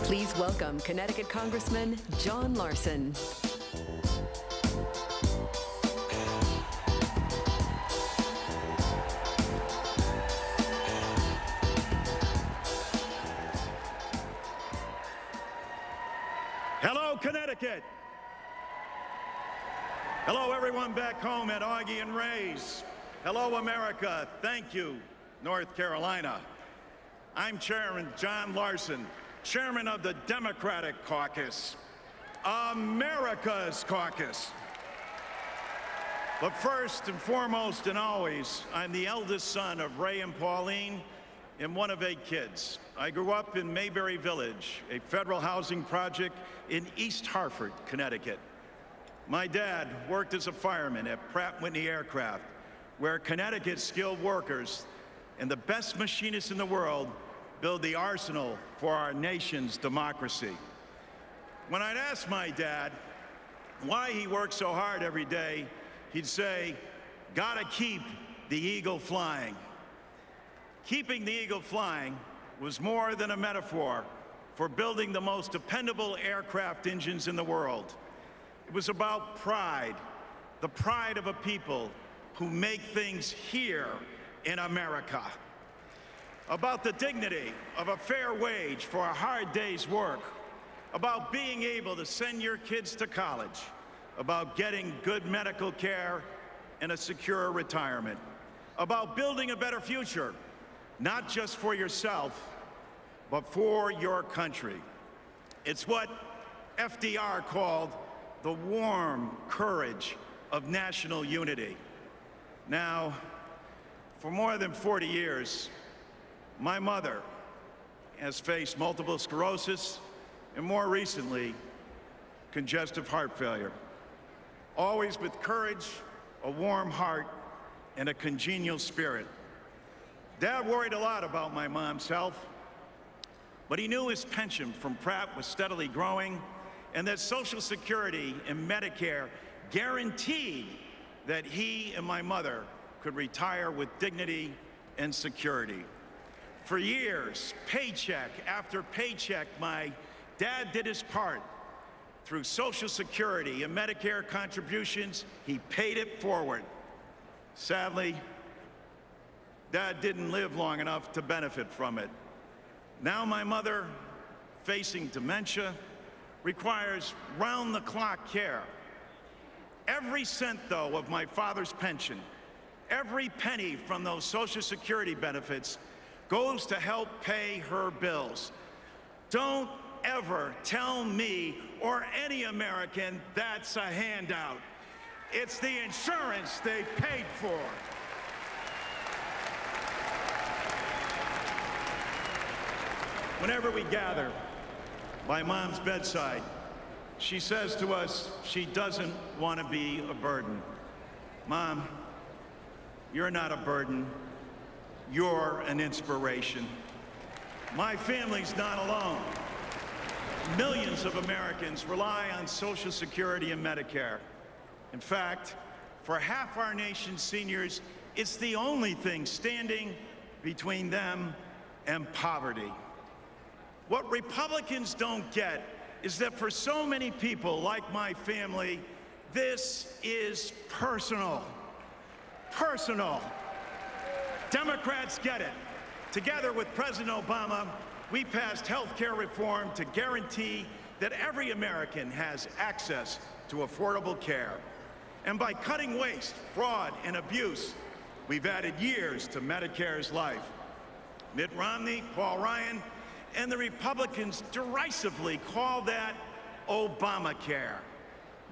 Please welcome Connecticut Congressman John Larson. Hello, Connecticut. Hello, everyone back home at Augie and Ray's. Hello, America. Thank you, North Carolina. I'm Chairman John Larson, Chairman of the Democratic Caucus, America's caucus. But first and foremost and always, I'm the eldest son of Ray and Pauline and one of 8 kids. I grew up in Mayberry Village, a federal housing project in East Hartford, Connecticut. My dad worked as a fireman at Pratt & Whitney Aircraft, where Connecticut's skilled workers and the best machinists in the world build the arsenal for our nation's democracy. When I'd ask my dad why he worked so hard every day, he'd say, "Gotta keep the eagle flying." Keeping the eagle flying was more than a metaphor for building the most dependable aircraft engines in the world. It was about pride, the pride of a people who make things here in America. About the dignity of a fair wage for a hard day's work, about being able to send your kids to college, about getting good medical care and a secure retirement, about building a better future, not just for yourself, but for your country. It's what FDR called the warm courage of national unity. Now, for more than 40 years, my mother has faced multiple sclerosis and more recently, congestive heart failure. Always with courage, a warm heart, and a congenial spirit. Dad worried a lot about my mom's health, but he knew his pension from Pratt was steadily growing and that Social Security and Medicare guaranteed that he and my mother could retire with dignity and security. For years, paycheck after paycheck, my dad did his part. Through Social Security and Medicare contributions, he paid it forward. Sadly, Dad didn't live long enough to benefit from it. Now my mother, facing dementia, requires round-the-clock care. Every cent, though, of my father's pension, every penny from those Social Security benefits goes to help pay her bills. Don't ever tell me or any American that's a handout. It's the insurance they paid for. Whenever we gather by Mom's bedside, she says to us she doesn't want to be a burden. Mom, you're not a burden. You're an inspiration. My family's not alone. Millions of Americans rely on Social Security and Medicare. In fact, for half our nation's seniors, it's the only thing standing between them and poverty. What Republicans don't get is that for so many people like my family, this is personal. Personal. Democrats get it. Together with President Obama, we passed health care reform to guarantee that every American has access to affordable care. And by cutting waste, fraud, and abuse, we've added years to Medicare's life. Mitt Romney, Paul Ryan, and the Republicans derisively call that Obamacare.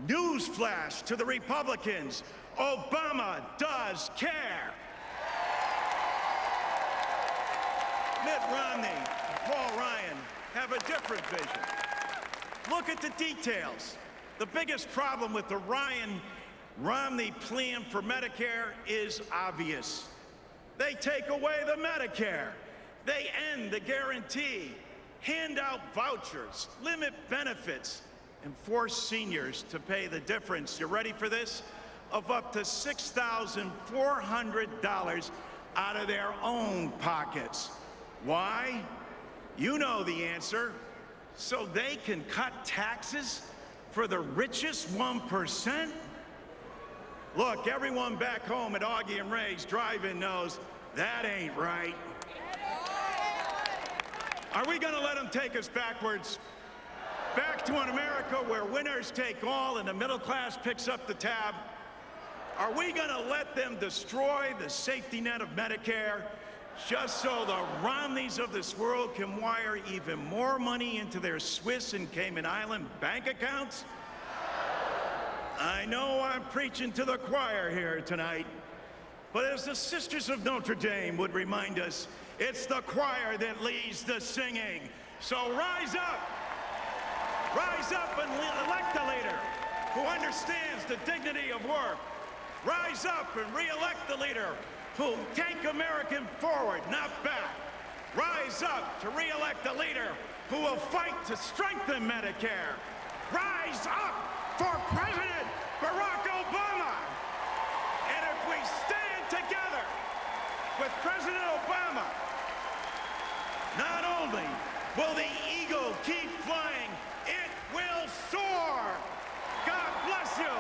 Newsflash to the Republicans, Obama does care. Mitt Romney and Paul Ryan have a different vision. Look at the details. The biggest problem with the Ryan-Romney plan for Medicare is obvious. They take away the Medicare. They end the guarantee, hand out vouchers, limit benefits, and force seniors to pay the difference, you ready for this, of up to $6,400 out of their own pockets. Why? You know the answer. so they can cut taxes for the richest 1%? Look, everyone back home at Augie and Ray's drive-in knows that ain't right. Are we gonna let them take us backwards? Back to an America where winners take all and the middle class picks up the tab? Are we gonna let them destroy the safety net of Medicare just so the Romneys of this world can wire even more money into their Swiss and Cayman Island bank accounts? I know I'm preaching to the choir here tonight, but as the Sisters of Notre Dame would remind us, it's the choir that leads the singing. So rise up and elect a leader who understands the dignity of work. Rise up and re-elect the leader who'll take America forward, not back. Rise up to re-elect a leader who will fight to strengthen Medicare. Rise up for President Barack Obama. And if we stand together with President Obama, not only will the eagle keep flying, it will soar. God bless you.